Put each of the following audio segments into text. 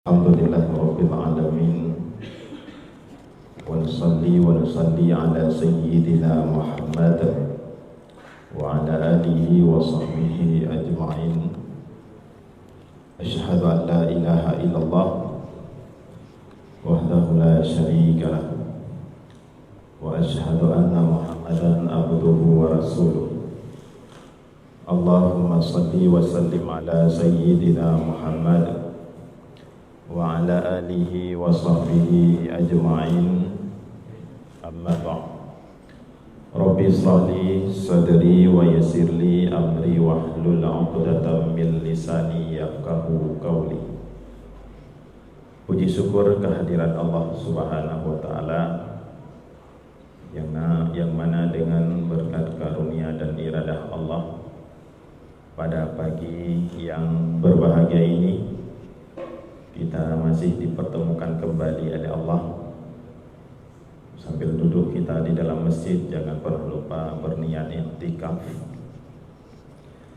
Alhamdulillahi Rabbil Alamin. Wa nusalli ala Sayyidina Muhammad wa ala alihi wa sahbihi ajma'in. Asyhadu an la ilaha illallah wahdahu la syarika lah, wa asyhadu anna Muhammadan abduhu wa rasuluh. Allahumma salli wa sallim ala Sayyidina Muhammad wa ala alihi wa sahbihi ajma'in. Amma ba'd. Rabbi shrahli sadri wa yassirli amri wahlul 'uqdatam min lisani yafqahu qawli. Puji syukur kehadirat Allah Subhanahu wa taala yang mana dengan berkat karunia dan iradah Allah pada pagi yang berbahagia ini kita masih dipertemukan kembali oleh Allah. Sambil duduk kita di dalam masjid, jangan pernah lupa berniat i'tikaf.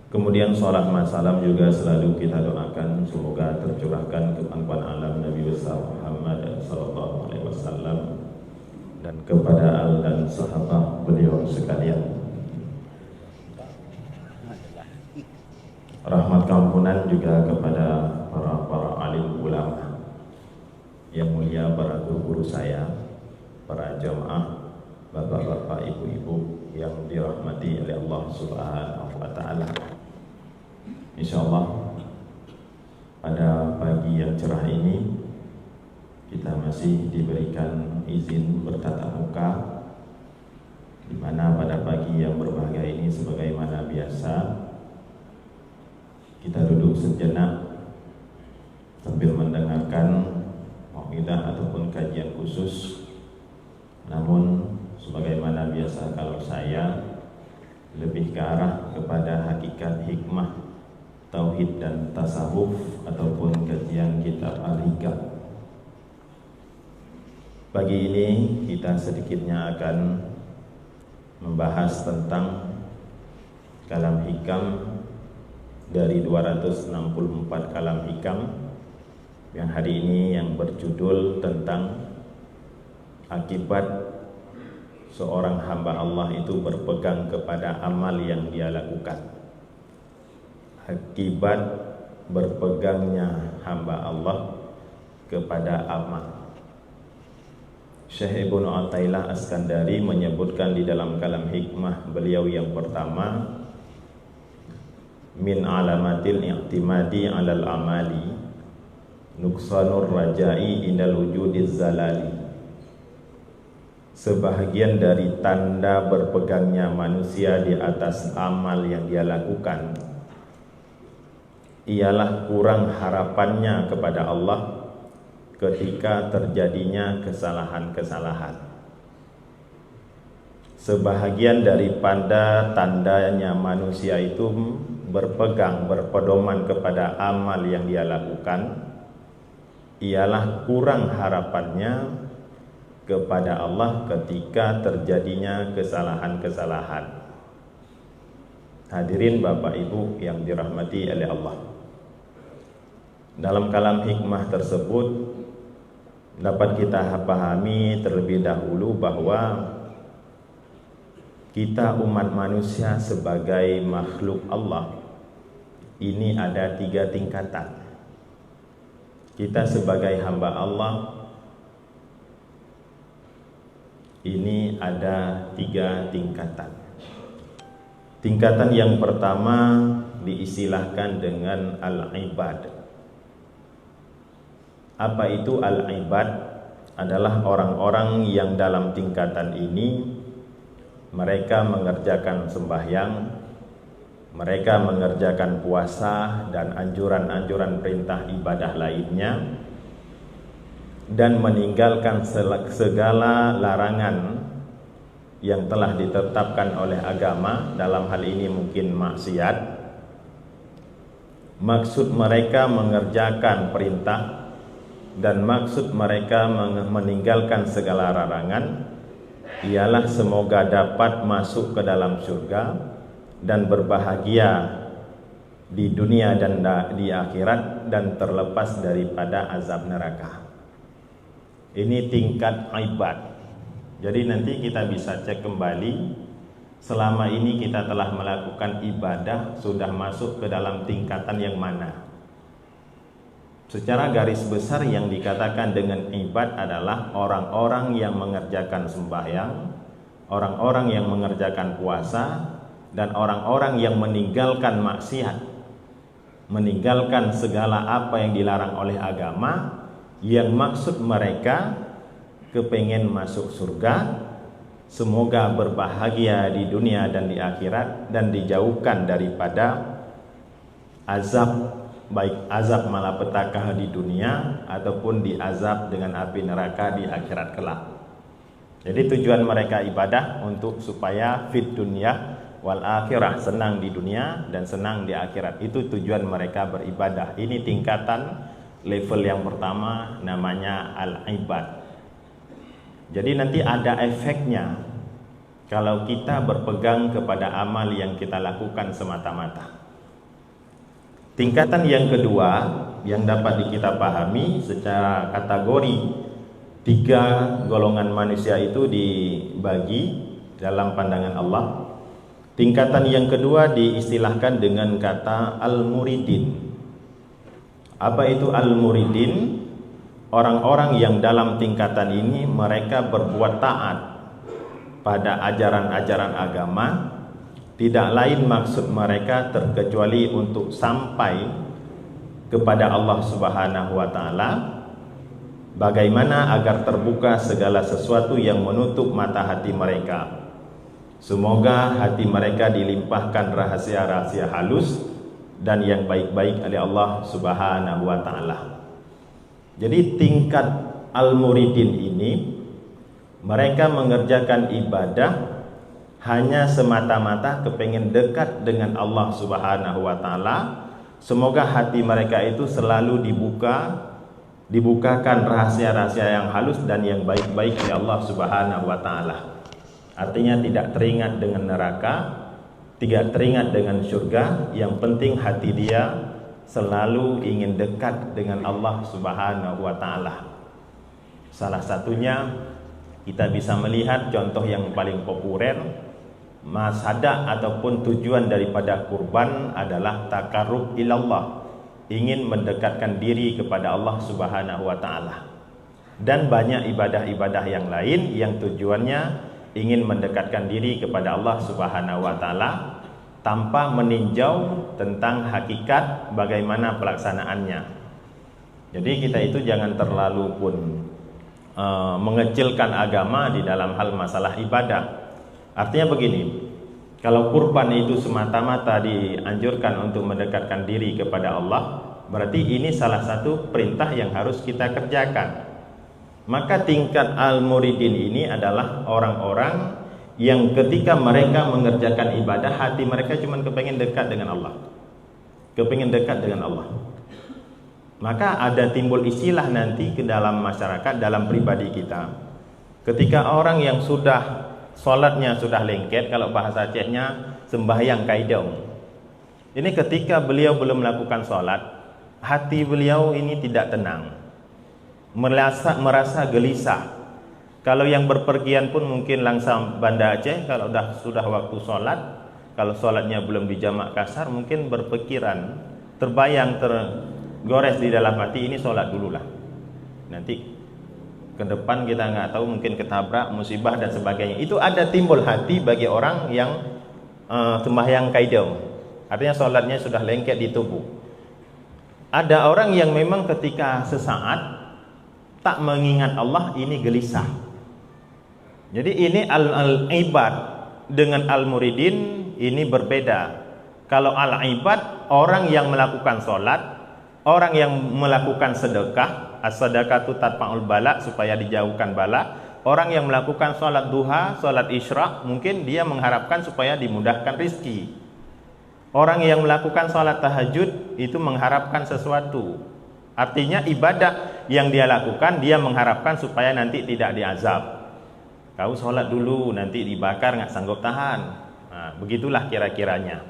Kemudian sholat masalam juga selalu kita doakan semoga tercurahkan kemanfaat alam Nabi besar Muhammad sallallahu alaihi wasallam dan kepada al dan sahabat beliau sekalian. Rahmat kampunan juga kepada para alim ulama yang mulia, para guru-guru saya, para jamaah, bapak-bapak, ibu-ibu yang dirahmati oleh Allah Subhanahu wa taala. Insyaallah pada pagi yang cerah ini kita masih diberikan izin bertatap muka, di mana pada pagi yang berbahagia ini sebagaimana biasa kita duduk sejenak sambil mendengarkan mau'idah ataupun kajian khusus. Namun sebagaimana biasa kalau saya lebih ke arah kepada hakikat hikmah tauhid dan tasawuf ataupun kajian kitab al-hikam. Pagi ini kita sedikitnya akan membahas tentang kalam hikam dari 264 kalam hikam yang hari ini yang berjudul tentang akibat seorang hamba Allah itu berpegang kepada amal yang dia lakukan. Akibat berpegangnya hamba Allah kepada amal. Syekh Ibnu Athaillah As-Skandari menyebutkan di dalam kalam hikmah beliau yang pertama, min alamatil i'timadi 'alal amali nuqsanur raja'i indal wujudiz zalali. Sebahagian dari tanda berpegangnya manusia di atas amal yang dia lakukan ialah kurang harapannya kepada Allah ketika terjadinya kesalahan-kesalahan. Sebahagian daripada tandanya manusia itu berpegang, berpedoman kepada amal yang dia lakukan ialah kurang harapannya kepada Allah ketika terjadinya kesalahan-kesalahan. Hadirin Bapak Ibu yang dirahmati oleh Allah, dalam kalam hikmah tersebut dapat kita pahami terlebih dahulu bahwa kita umat manusia sebagai makhluk Allah ini ada 3 tingkatan. Kita sebagai hamba Allah ini ada 3 tingkatan. Tingkatan yang pertama diistilahkan dengan al-ibad. Apa itu al-ibad? Adalah orang-orang yang dalam tingkatan ini mereka mengerjakan sembahyang, mereka mengerjakan puasa dan anjuran-anjuran perintah ibadah lainnya, dan meninggalkan segala larangan yang telah ditetapkan oleh agama. Dalam hal ini mungkin maksiat. Maksud mereka mengerjakan perintah dan maksud mereka meninggalkan segala larangan ialah semoga dapat masuk ke dalam surga dan berbahagia di dunia dan di akhirat, dan terlepas daripada azab neraka. Ini tingkat ibad. Jadi nanti kita bisa cek kembali, selama ini kita telah melakukan ibadah sudah masuk ke dalam tingkatan yang mana. Secara garis besar yang dikatakan dengan ibad adalah orang-orang yang mengerjakan sembahyang, orang-orang yang mengerjakan puasa, dan orang-orang yang meninggalkan maksiat, meninggalkan segala apa yang dilarang oleh agama, yang maksud mereka kepengen masuk surga, semoga berbahagia di dunia dan di akhirat, dan dijauhkan daripada azab, baik azab malapetaka di dunia ataupun diazab dengan api neraka di akhirat kelak. Jadi tujuan mereka ibadah untuk supaya fit dunia wal akhirah, senang di dunia dan senang di akhirat. Itu tujuan mereka beribadah. Ini tingkatan level yang pertama, namanya al-ibad. Jadi nanti ada efeknya kalau kita berpegang kepada amal yang kita lakukan semata-mata. Tingkatan yang kedua yang dapat kita pahami secara kategori, 3 golongan manusia itu dibagi dalam pandangan Allah. Tingkatan yang kedua diistilahkan dengan kata al-muridin. Apa itu al-muridin? Orang-orang yang dalam tingkatan ini mereka berbuat taat pada ajaran-ajaran agama. Tidak lain maksud mereka terkecuali untuk sampai kepada Allah Subhanahu wa taala. Bagaimana agar terbuka segala sesuatu yang menutup mata hati mereka. Semoga hati mereka dilimpahkan rahasia-rahasia halus dan yang baik-baik oleh Allah Subhanahu wa taala. Jadi tingkat al-muridin ini mereka mengerjakan ibadah hanya semata-mata kepengen dekat dengan Allah Subhanahu wa taala. Semoga hati mereka itu selalu dibukakan rahasia-rahasia yang halus dan yang baik-baik oleh Allah Subhanahu wa taala. Artinya tidak teringat dengan neraka, tidak teringat dengan surga. Yang penting hati dia selalu ingin dekat dengan Allah Subhanahu wa taala. Salah satunya kita bisa melihat contoh yang paling populer, masadah ataupun tujuan daripada kurban adalah takarrub ilallah, ingin mendekatkan diri kepada Allah Subhanahu wa taala. Dan banyak ibadah-ibadah yang lain yang tujuannya ingin mendekatkan diri kepada Allah Subhanahu wa taala tanpa meninjau tentang hakikat bagaimana pelaksanaannya. Jadi kita itu jangan terlalu pun mengecilkan agama di dalam hal masalah ibadah. Artinya begini, kalau kurban itu semata-mata dianjurkan untuk mendekatkan diri kepada Allah, berarti ini salah satu perintah yang harus kita kerjakan. Maka tingkat al-muridin ini adalah orang-orang yang ketika mereka mengerjakan ibadah, hati mereka cuma kepengen dekat dengan Allah, kepengen dekat dengan Allah. Maka ada timbul istilah nanti ke dalam masyarakat, dalam pribadi kita, ketika orang yang sudah sholatnya sudah lengket, kalau bahasa Acehnya sembahyang kaidong. Ini ketika beliau belum melakukan sholat, hati beliau ini tidak tenang, merasa gelisah. Kalau yang berpergian pun mungkin langsung Banda Aceh, kalau sudah waktu sholat, kalau sholatnya belum dijamak kasar, mungkin berpikiran, terbayang, tergores di dalam hati, ini sholat dululah, nanti ke depan kita nggak tahu, mungkin ketabrak, musibah dan sebagainya. Itu ada timbul hati bagi orang yang sembahyang kaidong. Artinya sholatnya sudah lengket di tubuh. Ada orang yang memang ketika sesaat tak mengingat Allah, ini gelisah. Jadi ini al-ibad dengan al-muridin ini berbeda. Kalau al-ibad, orang yang melakukan sholat, orang yang melakukan sedekah, as-sadaqatu tatfa'ul bala, supaya dijauhkan bala. Orang yang melakukan sholat duha, sholat isyraq, mungkin dia mengharapkan supaya dimudahkan rizki. Orang yang melakukan sholat tahajud itu mengharapkan sesuatu. Artinya ibadah yang dia lakukan, dia mengharapkan supaya nanti tidak diazab. Kau sholat dulu, nanti dibakar nggak sanggup tahan. Nah, begitulah kira-kiranya.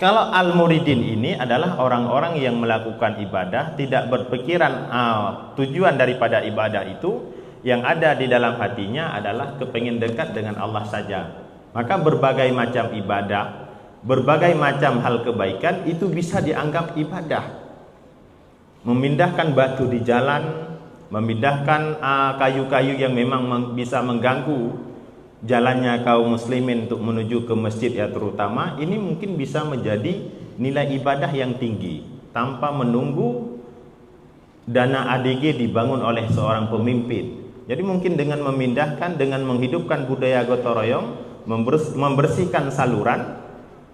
Kalau al-muridin ini adalah orang-orang yang melakukan ibadah, tidak berpikiran tujuan daripada ibadah itu, yang ada di dalam hatinya adalah kepingin dekat dengan Allah saja. Maka berbagai macam ibadah, berbagai macam hal kebaikan itu bisa dianggap ibadah. Memindahkan batu di jalan, memindahkan kayu-kayu yang memang bisa mengganggu jalannya kaum muslimin untuk menuju ke masjid ya terutama, ini mungkin bisa menjadi nilai ibadah yang tinggi tanpa menunggu dana ADG dibangun oleh seorang pemimpin. Jadi mungkin dengan memindahkan, dengan menghidupkan budaya gotong royong, membersihkan saluran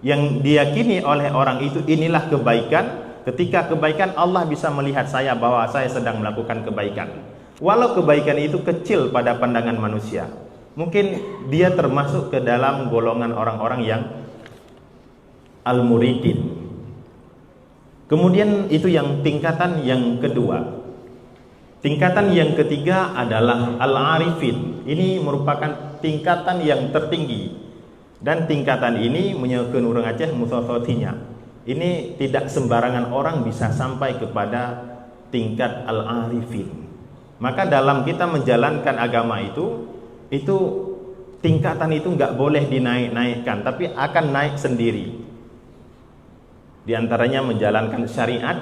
yang diyakini oleh orang itu inilah kebaikan. Ketika kebaikan, Allah bisa melihat saya bahwa saya sedang melakukan kebaikan, walau kebaikan itu kecil pada pandangan manusia. Mungkin dia termasuk ke dalam golongan orang-orang yang al-muridin. Kemudian itu yang tingkatan yang kedua. Tingkatan yang ketiga adalah al-arifin. Ini merupakan tingkatan yang tertinggi. Dan tingkatan ini menyekan orang Aceh musasotinya. Ini tidak sembarangan orang bisa sampai kepada tingkat al-arifin. Maka dalam kita menjalankan agama itu tingkatan itu nggak boleh dinaik-naikkan, tapi akan naik sendiri. Di antaranya menjalankan syariat,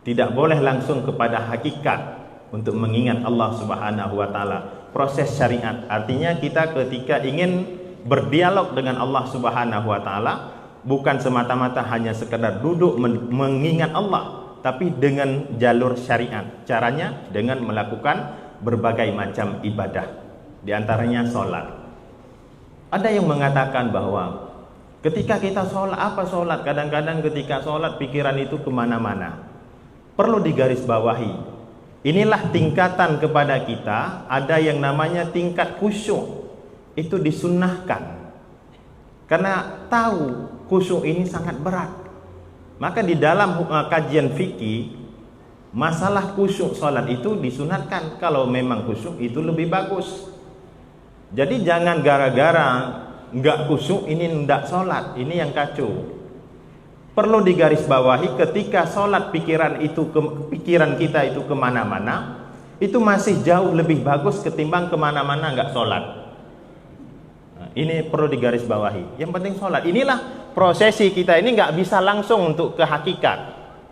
tidak boleh langsung kepada hakikat untuk mengingat Allah Subhanahu wa taala. Proses syariat artinya kita ketika ingin berdialog dengan Allah Subhanahu wa taala bukan semata-mata hanya sekedar duduk mengingat Allah, tapi dengan jalur syariat. Caranya dengan melakukan berbagai macam ibadah. Di antaranya sholat. Ada yang mengatakan bahwa ketika kita sholat, apa sholat? Kadang-kadang ketika sholat pikiran itu kemana-mana. Perlu digarisbawahi. Inilah tingkatan kepada kita. Ada yang namanya tingkat khusyuk. Itu disunnahkan. Karena tahu khusyuk ini sangat berat. Maka di dalam kajian fikih, masalah khusyuk sholat itu disunatkan. Kalau memang khusyuk itu lebih bagus. Jadi jangan gara-gara nggak khusyuk ini ndak sholat, ini yang kacau. Perlu digarisbawahi ketika sholat pikiran kita itu kemana-mana, itu masih jauh lebih bagus ketimbang kemana-mana nggak sholat. Nah, ini perlu digarisbawahi. Yang penting sholat. Inilah prosesi kita ini nggak bisa langsung untuk ke hakikat,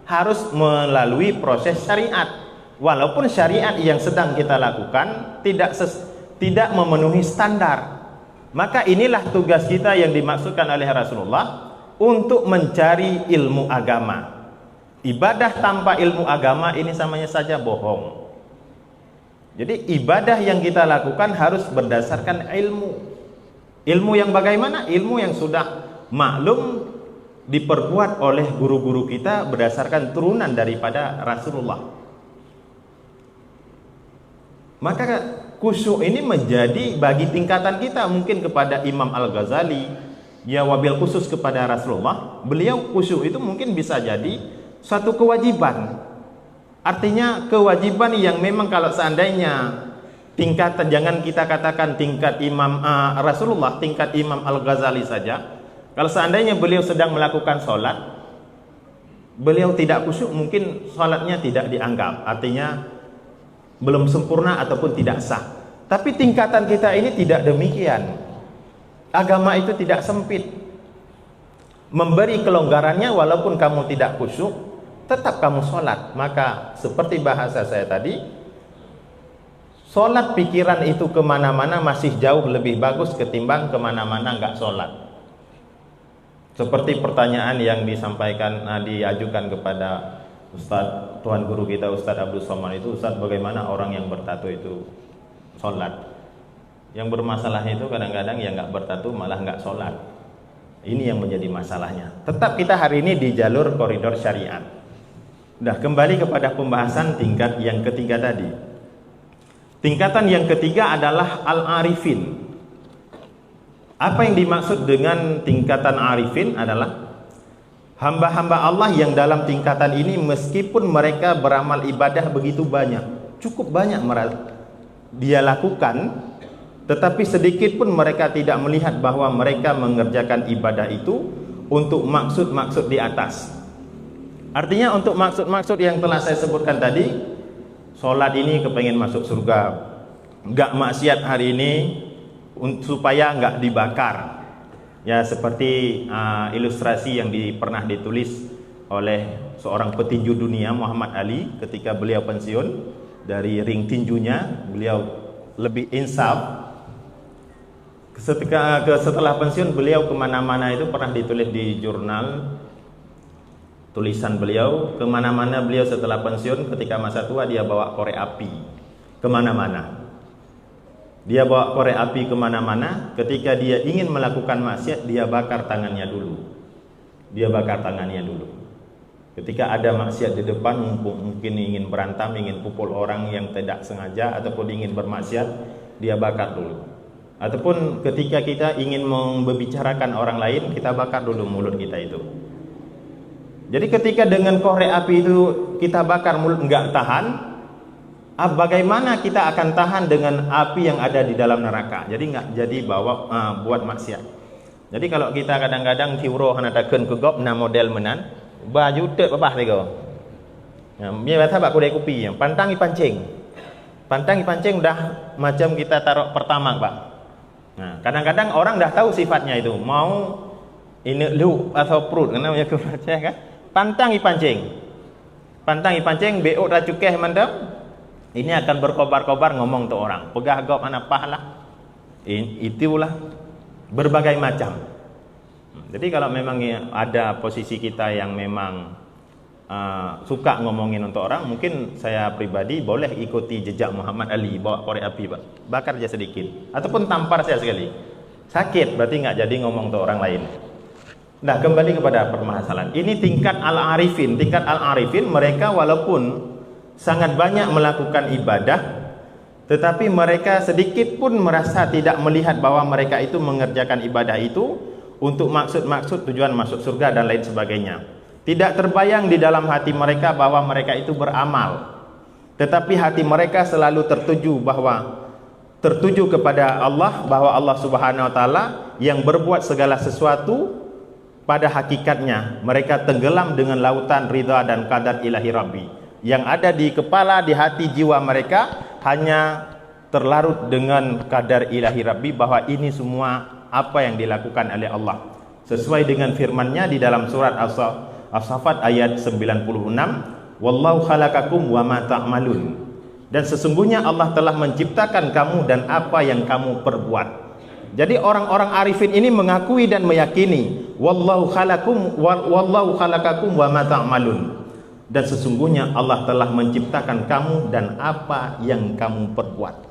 harus melalui proses syariat. Walaupun syariat yang sedang kita lakukan tidak memenuhi standar, maka inilah tugas kita yang dimaksudkan oleh Rasulullah untuk mencari ilmu agama. Ibadah tanpa ilmu agama ini samanya saja bohong. Jadi ibadah yang kita lakukan harus berdasarkan ilmu. Ilmu yang bagaimana? Ilmu yang sudah maklum diperbuat oleh guru-guru kita berdasarkan turunan daripada Rasulullah. Maka khusyuk ini menjadi bagi tingkatan kita, mungkin kepada Imam Al-Ghazali, ya wabil khusus kepada Rasulullah, beliau khusyuk itu mungkin bisa jadi suatu kewajiban. Artinya kewajiban yang memang kalau seandainya tingkatan, jangan kita katakan tingkat Imam Rasulullah, tingkat Imam Al-Ghazali saja. Kalau seandainya beliau sedang melakukan sholat, beliau tidak khusyuk, mungkin sholatnya tidak dianggap, artinya belum sempurna ataupun tidak sah. Tapi tingkatan kita ini tidak demikian. Agama itu tidak sempit. Memberi kelonggarannya walaupun kamu tidak khusyuk, tetap kamu sholat. Maka seperti bahasa saya tadi, sholat pikiran itu kemana-mana masih jauh lebih bagus ketimbang kemana-mana nggak sholat. Seperti pertanyaan yang diajukan kepada Ustadz, Tuan Guru kita Ustadz Abdul Somad itu, Ustadz bagaimana orang yang bertato itu sholat? Yang bermasalah itu kadang-kadang yang nggak bertato malah nggak sholat. Ini yang menjadi masalahnya. Tetap kita hari ini di jalur koridor syariat. Udah, kembali kepada pembahasan tingkat yang ketiga tadi. Tingkatan yang ketiga adalah al-arifin. Apa yang dimaksud dengan tingkatan arifin adalah hamba-hamba Allah yang dalam tingkatan ini meskipun mereka beramal ibadah begitu banyak, cukup banyak dia lakukan, tetapi sedikit pun mereka tidak melihat bahwa mereka mengerjakan ibadah itu untuk maksud-maksud di atas. Artinya untuk maksud-maksud yang telah saya sebutkan tadi, sholat ini kepengen masuk surga, enggak maksiat hari ini supaya enggak dibakar. Ya, seperti ilustrasi yang pernah ditulis oleh seorang petinju dunia, Muhammad Ali, ketika beliau pensiun dari ring tinjunya, beliau lebih insaf. Setelah pensiun, beliau kemana-mana itu pernah ditulis di jurnal tulisan beliau, kemana-mana beliau setelah pensiun ketika masa tua dia bawa korek api kemana-mana. Dia bawa korek api kemana-mana. Ketika dia ingin melakukan maksiat, dia bakar tangannya dulu. Ketika ada maksiat di depan, mungkin ingin berantem, ingin pukul orang yang tidak sengaja, ataupun ingin bermaksiat, dia bakar dulu. Ataupun ketika kita ingin membicarakan orang lain, kita bakar dulu mulut kita itu. Jadi ketika dengan korek api itu kita bakar mulut enggak tahan, bagaimana kita akan tahan dengan api yang ada di dalam neraka? Jadi enggak jadi buat maksiat. Jadi kalau kita kadang-kadang tiuro hanatakeun ke gop na model menan, baju tek babah tega. Ya, biasa bak kedai kopi, pantang dipancing. Pantang dipancing udah macam kita taruh pertama, Pak. Nah, kadang-kadang orang dah tahu sifatnya itu, mau ini lu atau perut, kena punya kepercayaan kan? Pantang dipancing, beok dah cukeh mandam, ini akan berkobar-kobar ngomong tu orang, pegah gop anak pahala, itulah berbagai macam. Jadi kalau memang ada posisi kita yang memang suka ngomongin untuk orang, mungkin saya pribadi boleh ikuti jejak Muhammad Ali, bawa korek api, bakar aja sedikit, ataupun tampar saya sekali, sakit berarti nggak jadi ngomong untuk orang lain. Nah, kembali kepada permasalahan. Ini tingkat al-arifin. Tingkat al-arifin, mereka walaupun sangat banyak melakukan ibadah, tetapi mereka sedikit pun merasa tidak melihat bahwa mereka itu mengerjakan ibadah itu untuk maksud-maksud tujuan masuk surga dan lain sebagainya. Tidak terbayang di dalam hati mereka bahwa mereka itu beramal, tetapi hati mereka selalu tertuju kepada Allah, bahwa Allah Subhanahu wa taala yang berbuat segala sesuatu. Pada hakikatnya mereka tenggelam dengan lautan ridha dan qadar ilahi Rabbi. Yang ada di kepala, di hati, jiwa mereka hanya terlarut dengan qadar ilahi Rabbi, bahwa ini semua apa yang dilakukan oleh Allah sesuai dengan firman-Nya di dalam surat As-Saffat ayat 96, wallahu khalaqakum wa ma ta'malun. Dan sesungguhnya Allah telah menciptakan kamu dan apa yang kamu perbuat. Jadi orang-orang arifin ini mengakui dan meyakini wallahu khalaqakum wa ma ta'malun. Dan sesungguhnya Allah telah menciptakan kamu dan apa yang kamu perbuat.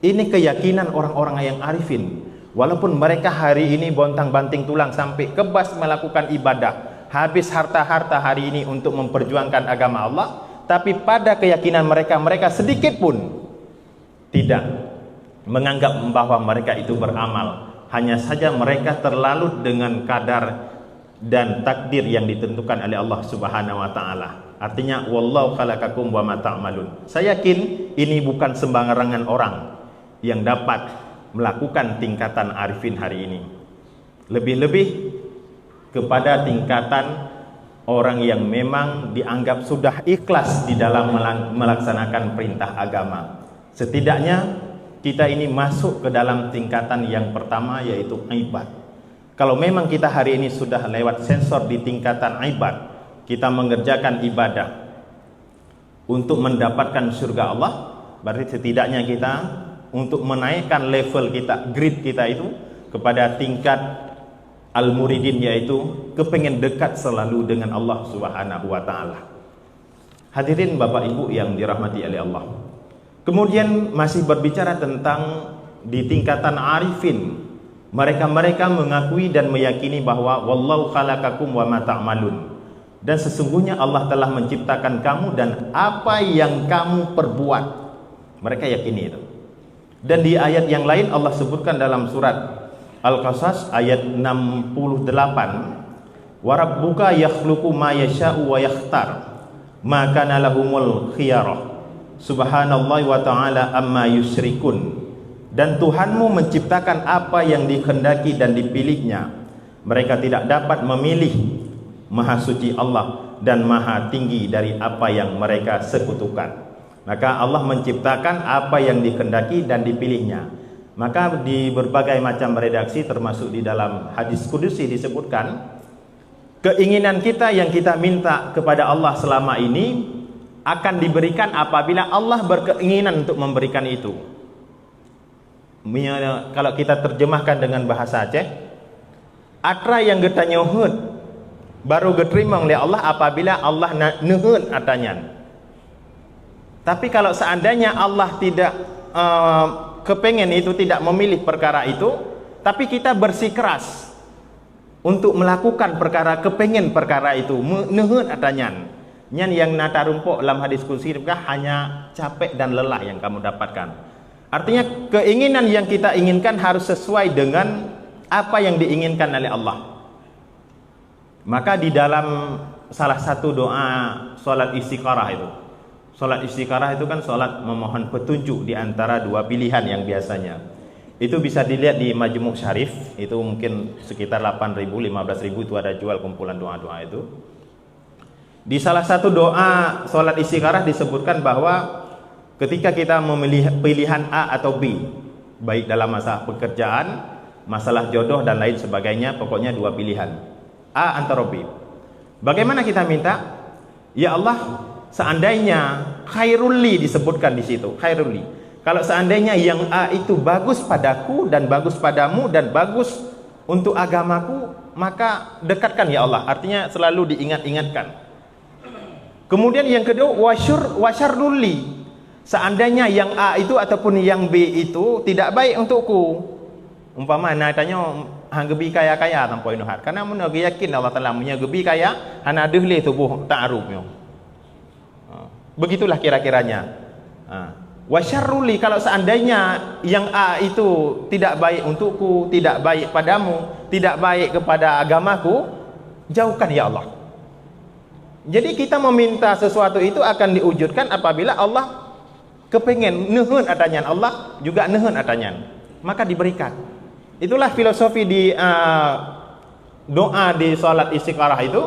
Ini keyakinan orang-orang yang arifin. Walaupun mereka hari ini bontang-banting tulang sampai kebas melakukan ibadah, habis harta-harta hari ini untuk memperjuangkan agama Allah, tapi pada keyakinan mereka sedikit pun tidak menganggap bahwa mereka itu beramal. Hanya saja mereka terlalu dengan kadar dan takdir yang ditentukan oleh Allah Subhanahu wa taala. Artinya wallahu khalaqakum wa ma ta'malun. Saya yakin ini bukan sembarangan orang yang dapat melakukan tingkatan arifin hari ini. Lebih-lebih kepada tingkatan orang yang memang dianggap sudah ikhlas di dalam melaksanakan perintah agama. Setidaknya kita ini masuk ke dalam tingkatan yang pertama, yaitu ibad. Kalau memang kita hari ini sudah lewat sensor di tingkatan ibad, kita mengerjakan ibadah untuk mendapatkan surga Allah, berarti setidaknya kita untuk menaikkan level kita, grade kita itu kepada tingkat al-muridin, yaitu kepengen dekat selalu dengan Allah Subhanahu wa taala. Hadirin Bapak Ibu yang dirahmati oleh Allah. Kemudian masih berbicara tentang di tingkatan arifin, mereka mengakui dan meyakini bahwa wallahu khalaqakum wa ma ta'malun, dan sesungguhnya Allah telah menciptakan kamu dan apa yang kamu perbuat. Mereka yakini itu. Dan di ayat yang lain Allah sebutkan dalam surat Al-Qasas ayat 68, wa rabbuka yakhluqu ma yasha'u wa yakhtar ma kana lahumul khiyarah subhanallah wa ta'ala amma yusyrikun. Dan Tuhanmu menciptakan apa yang dikehendaki dan dipilihnya, Mereka tidak dapat memilih Maha Suci Allah dan Maha Tinggi dari apa yang mereka sekutukan. Maka Allah menciptakan apa yang dikehendaki dan dipilihnya. Maka di berbagai macam redaksi termasuk di dalam hadis kudusi disebutkan, keinginan kita yang kita minta kepada Allah selama ini akan diberikan apabila Allah berkeinginan untuk memberikan itu. Kalau kita terjemahkan dengan bahasa Aceh, atra yang kita nyohut baru diterima oleh Allah apabila Allah nuhun atanyan. Tapi kalau seandainya Allah tidak kepengen itu, tidak memilih perkara itu, tapi kita bersikeras untuk melakukan perkara, kepengen perkara itu, nuhun atanyan. Nyan yang nata rumpuk dalam hadis kursi hanya capek dan lelah yang kamu dapatkan. Artinya keinginan yang kita inginkan harus sesuai dengan apa yang diinginkan oleh Allah. Maka di dalam salah satu doa salat istikharah itu, salat istikharah itu kan salat memohon petunjuk di antara dua pilihan yang biasanya. Itu bisa dilihat di Majmu' Syarif, itu mungkin sekitar 8.000, 15.000 itu ada jual kumpulan doa-doa itu. Di salah satu doa salat istikharah disebutkan bahwa ketika kita memilih pilihan A atau B, baik dalam masalah pekerjaan, masalah jodoh dan lain sebagainya, pokoknya dua pilihan. A antara B. Bagaimana kita minta? Ya Allah, seandainya khairul li disebutkan di situ, khairul li. Kalau seandainya yang A itu bagus padaku dan bagus padamu dan bagus untuk agamaku, maka dekatkan ya Allah. Artinya selalu diingat-ingatkan. Kemudian yang kedua, wasyarrul li. Seandainya yang A itu ataupun yang B itu tidak baik untukku. Umpama tanya hang gebi kaya-kaya tanpa inuhat. Karena mun yakin Allah Taala punya gebi kaya, hana deuleh tubuh ta'arufnya. Begitulah kira-kiranya. Wasyarruli, kalau seandainya yang A itu tidak baik untukku, tidak baik padamu, tidak baik kepada agamaku, jauhkan ya Allah. Jadi kita meminta sesuatu itu akan diwujudkan apabila Allah kepengen nuhun atanyan, Allah juga nuhun atanyan, maka diberikan. Itulah filosofi di doa di salat istikharah itu,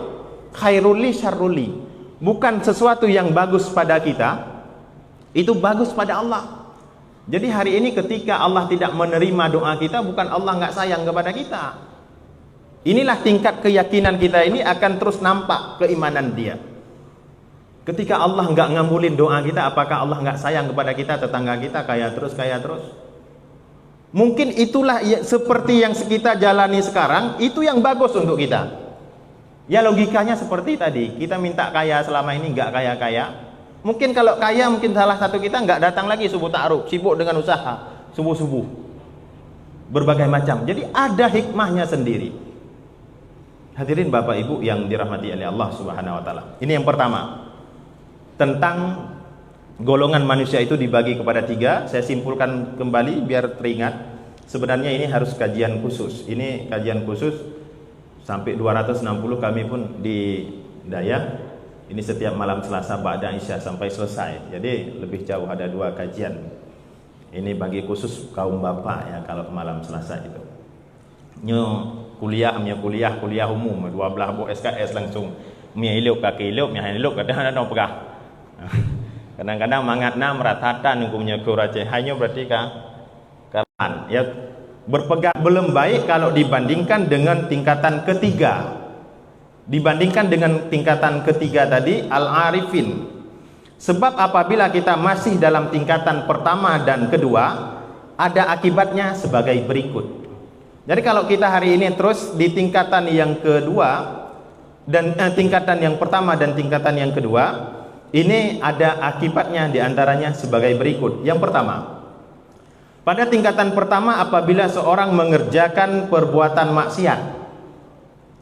khairuli syarruli. Bukan sesuatu yang bagus pada kita, itu bagus pada Allah. Jadi hari ini ketika Allah tidak menerima doa kita, bukan Allah nggak sayang kepada kita. Inilah tingkat keyakinan kita ini akan terus nampak keimanan dia. Ketika Allah nggak ngambulin doa kita, apakah Allah nggak sayang kepada kita, tetangga kita kaya terus, kaya terus? Mungkin itulah seperti yang kita jalani sekarang, itu yang bagus untuk kita. Ya logikanya seperti tadi, kita minta kaya selama ini nggak kaya-kaya. Mungkin kalau kaya, mungkin salah satu kita nggak datang lagi subuh ta'aruf, sibuk dengan usaha, subuh-subuh. Berbagai macam, jadi ada hikmahnya sendiri. Hadirin Bapak Ibu yang dirahmati oleh Allah Subhanahu wa taala. Ini yang pertama. Tentang golongan manusia itu dibagi kepada tiga. Saya simpulkan kembali biar teringat. Sebenarnya ini harus kajian khusus. Ini kajian khusus sampai 260 kami pun di Dayak. Ini setiap malam Selasa ba'da Isya sampai selesai. Jadi lebih jauh, ada dua kajian. Ini bagi khusus kaum bapak ya kalau malam Selasa itu. Kuliah umum 12 buah SKS langsung mia iluk kaki iluk mia iluk kadang-kadang pegah. Kadang-kadang mangatna meratatan hukumnya kurace hanya berarti karan ya berpegang belum baik kalau dibandingkan dengan tingkatan ketiga. Dibandingkan dengan tingkatan ketiga tadi al-arifin. Sebab apabila kita masih dalam tingkatan pertama dan kedua, ada akibatnya sebagai berikut. Jadi kalau kita hari ini terus di tingkatan yang kedua dan tingkatan yang pertama dan tingkatan yang kedua, ini ada akibatnya diantaranya sebagai berikut. Yang pertama, pada tingkatan pertama apabila seorang mengerjakan perbuatan maksiat.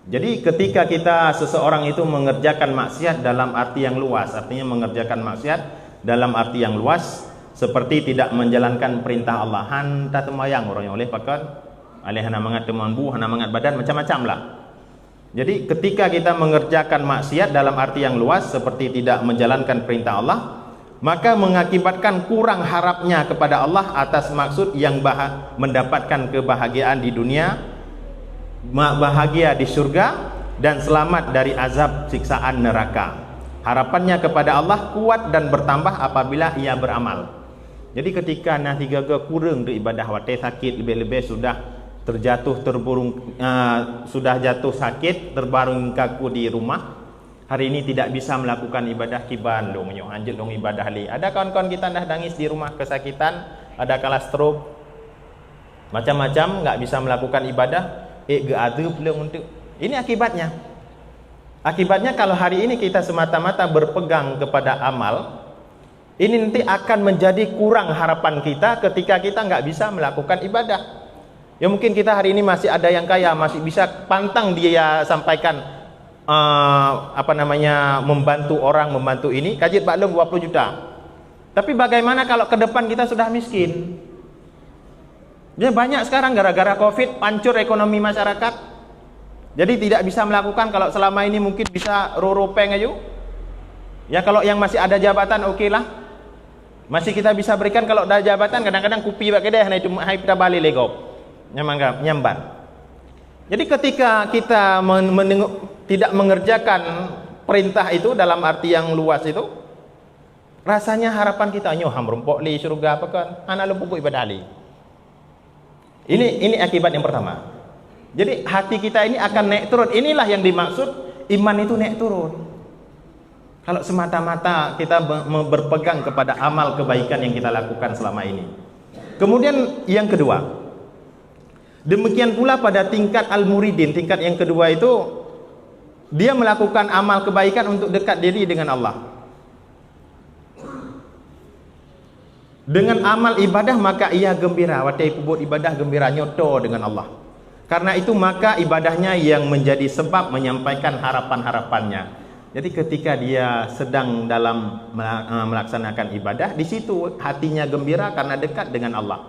Jadi ketika seseorang itu mengerjakan maksiat dalam arti yang luas, artinya mengerjakan maksiat dalam arti yang luas, seperti tidak menjalankan perintah Allah. Hanta temayang orangnya oleh pakat alih hana mangat temanbu, hana mangat badan, macam-macam lah. Jadi ketika kita mengerjakan maksiat dalam arti yang luas seperti tidak menjalankan perintah Allah, maka mengakibatkan kurang harapnya kepada Allah atas maksud yang mendapatkan kebahagiaan di dunia bahagia di surga dan selamat dari azab siksaan neraka. Harapannya kepada Allah kuat dan bertambah apabila ia beramal. Jadi ketika nanti gagal kurang di ibadah, watai sakit lebih-lebih sudah terjatuh terburung, sudah jatuh sakit terbarung kaku di rumah, hari ini tidak bisa melakukan ibadah kiban dong, anjut dong ibadah li. Ada kawan-kawan kita dah nangis di rumah kesakitan, ada kala stroke, macam-macam, nggak bisa melakukan ibadah, geadu belum untuk. Ini akibatnya. Akibatnya kalau hari ini kita semata-mata berpegang kepada amal, ini nanti akan menjadi kurang harapan kita ketika kita nggak bisa melakukan ibadah. Ya mungkin kita hari ini masih ada yang kaya, masih bisa pantang dia sampaikan membantu orang, membantu ini, kajit baklum 20 juta. Tapi bagaimana kalau ke depan kita sudah miskin? Ya banyak sekarang gara-gara Covid pancur ekonomi masyarakat. Jadi tidak bisa melakukan, kalau selama ini mungkin bisa ropeng aja. Ya kalau yang masih ada jabatan oke lah. Masih kita bisa berikan. Kalau ada jabatan kadang-kadang kupi pakai deh, nah itu kita balik lego. Nyamban. Jadi ketika kita tidak mengerjakan perintah itu dalam arti yang luas itu, rasanya harapan kita hamrumpok li surga apa kan? Anak lumpuh ibadah li. Ini akibat yang pertama. Jadi hati kita ini akan naik turun. Inilah yang dimaksud iman itu naik turun. Kalau semata-mata kita berpegang kepada amal kebaikan yang kita lakukan selama ini. Kemudian yang kedua, demikian pula pada tingkat al-muridin, tingkat yang kedua itu dia melakukan amal kebaikan untuk dekat diri dengan Allah. Dengan amal ibadah maka ia gembira, watai pubut ibadah gembira nyoto dengan Allah. Karena itu maka ibadahnya yang menjadi sebab menyampaikan harapan-harapannya. Jadi ketika dia sedang dalam melaksanakan ibadah, di situ hatinya gembira karena dekat dengan Allah.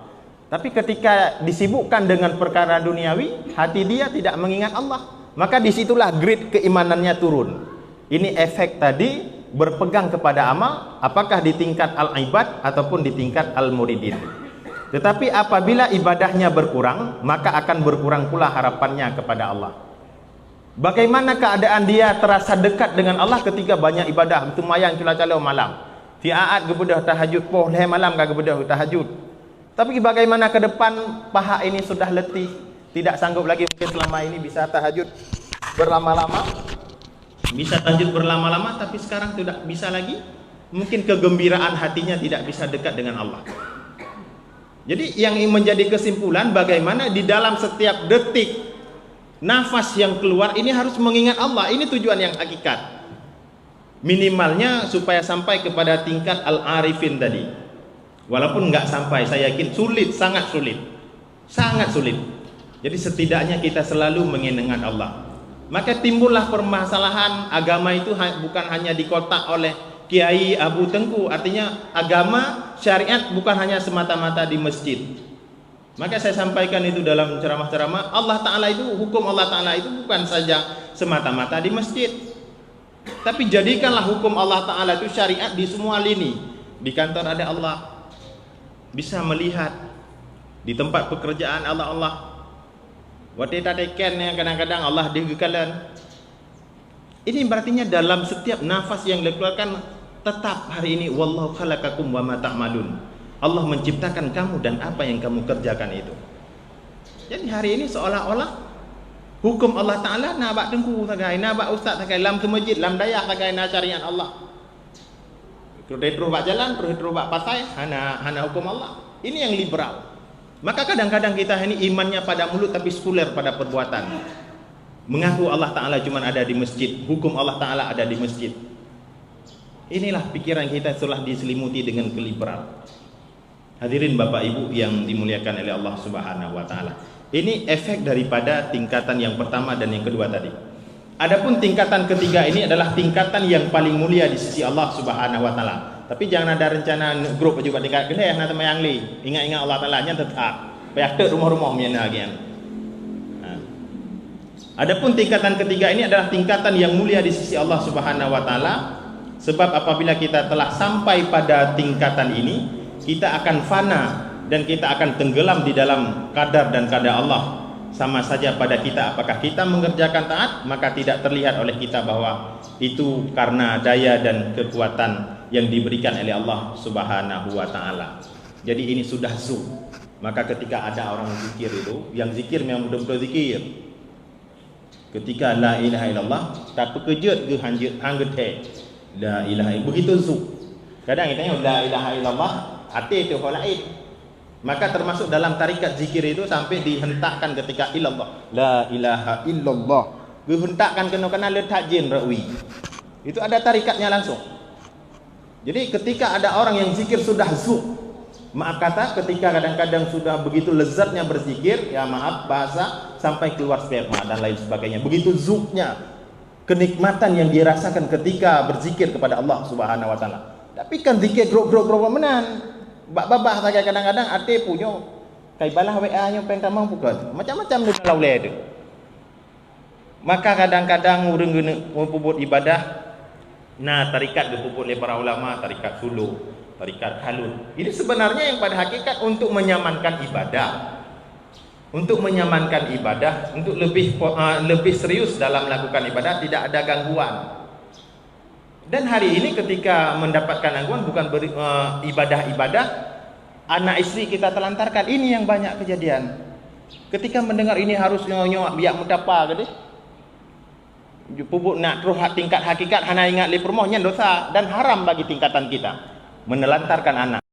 Tapi ketika disibukkan dengan perkara duniawi, hati dia tidak mengingat Allah, maka disitulah grade keimanannya turun. Ini efek tadi berpegang kepada amal, apakah di tingkat al-ibad ataupun di tingkat al-muridin. Tetapi apabila ibadahnya berkurang, maka akan berkurang pula harapannya kepada Allah. Bagaimana keadaan dia terasa dekat dengan Allah ketika banyak ibadah, tumayang cula-cula malam, fi'aat gebedah tahajud, poh leh malam ka gebedah tahajud. Tapi bagaimana ke depan paha ini sudah letih, tidak sanggup lagi, mungkin selama ini bisa tahajud berlama-lama, bisa tahajud berlama-lama, tapi sekarang tidak bisa lagi. Mungkin kegembiraan hatinya tidak bisa dekat dengan Allah. Jadi yang menjadi kesimpulan, bagaimana di dalam setiap detik nafas yang keluar ini harus mengingat Allah. Ini tujuan yang hakikat. Minimalnya supaya sampai kepada tingkat al-arifin tadi. Walaupun nggak sampai, saya yakin sulit, sangat sulit. Sangat sulit. Jadi setidaknya kita selalu mengingat Allah. Maka timbullah permasalahan agama itu bukan hanya dikotak oleh Kiai Abu Tengku. Artinya agama syariat bukan hanya semata-mata di masjid. Maka saya sampaikan itu dalam ceramah-ceramah, Allah Ta'ala itu, hukum Allah Ta'ala itu bukan saja semata-mata di masjid, tapi jadikanlah hukum Allah Ta'ala itu syariat di semua lini. Di kantor ada Allah, bisa melihat. Di tempat pekerjaan Allah. Watita teken yang kadang-kadang Allah digekalan. Ini berartinya dalam setiap nafas yang dikeluarkan, tetap hari ini wallahu khalaqakum wa ma ta'malun. Allah menciptakan kamu dan apa yang kamu kerjakan itu. Jadi hari ini seolah-olah hukum Allah Ta'ala nak bak tengku tagai, nak bak ustaz tagai, lam ke masjid, lam dayak tagai na syariat Allah. Terus bak jalan, terus bak pasai, hana hukum Allah. Ini yang liberal. Maka kadang-kadang kita ini imannya pada mulut tapi sekuler pada perbuatan. Mengaku Allah Ta'ala cuma ada di masjid, hukum Allah Ta'ala ada di masjid. Inilah pikiran kita setelah diselimuti dengan keliberal. Hadirin Bapak Ibu yang dimuliakan oleh Allah Subhanahu wa Ta'ala. Ini efek daripada tingkatan yang pertama dan yang kedua tadi. Adapun tingkatan ketiga ini adalah tingkatan yang paling mulia di sisi Allah Subhanahu wa Ta'ala. Tapi jangan ada rencana grup juga tingkat kedai yang nama yang li. Ingat-ingat Allah Ta'ala nya tetap. Payak rumah-rumah miana gian. Adapun tingkatan ketiga ini adalah tingkatan yang mulia di sisi Allah Subhanahu wa Ta'ala. Sebab apabila kita telah sampai pada tingkatan ini, kita akan fana dan kita akan tenggelam di dalam qadar dan qada Allah. sama saja pada kita. Apakah kita mengerjakan taat, maka tidak terlihat oleh kita bahwa itu karena daya dan kekuatan yang diberikan oleh Allah Subhanahu wa taala. Jadi ini sudah zuh. Maka ketika ada orang zikir itu, yang zikir memang betul-betul zikir. Ketika la ilaha illallah, tak kejut ke hangget la ilaha illallah, begitu zuh. Kadang kita tanya la ilaha illallah, hati itu hal lain. Maka termasuk dalam tarikat zikir itu sampai dihentakkan ketika illallah, la ilaha illallah, dihentakkan kena letak jin rawi. Itu ada tarikatnya langsung. Jadi ketika ada orang yang zikir sudah zuh, maaf kata, ketika kadang-kadang sudah begitu lezatnya berzikir, ya maaf bahasa, sampai keluar sperma dan lain sebagainya. Begitu zuhnya, kenikmatan yang dirasakan ketika berzikir kepada Allah Subhanahu wa taala. Tapi kan zikir grok-grok menan. Babah saya kadang-kadang ate punya kai balah WA nya peng tamang pukul. Macam-macam dia laule tu. Maka kadang-kadang urang guna puput ibadah, nah tarikat dipuput oleh para ulama, tarikat suluk, tarikat halun. Ini sebenarnya yang pada hakikat untuk menyamankan ibadah. Untuk menyamankan ibadah, untuk lebih serius dalam melakukan ibadah, tidak ada gangguan. Dan hari ini ketika mendapatkan gangguan bukan ibadah-ibadah, anak istri kita telantarkan. Ini yang banyak kejadian. Ketika mendengar ini harus nyok biak mutapa gitu. Pupuk nak terus tingkat hakikat hana ingat li permohnya dosa dan haram bagi tingkatan kita menelantarkan anak.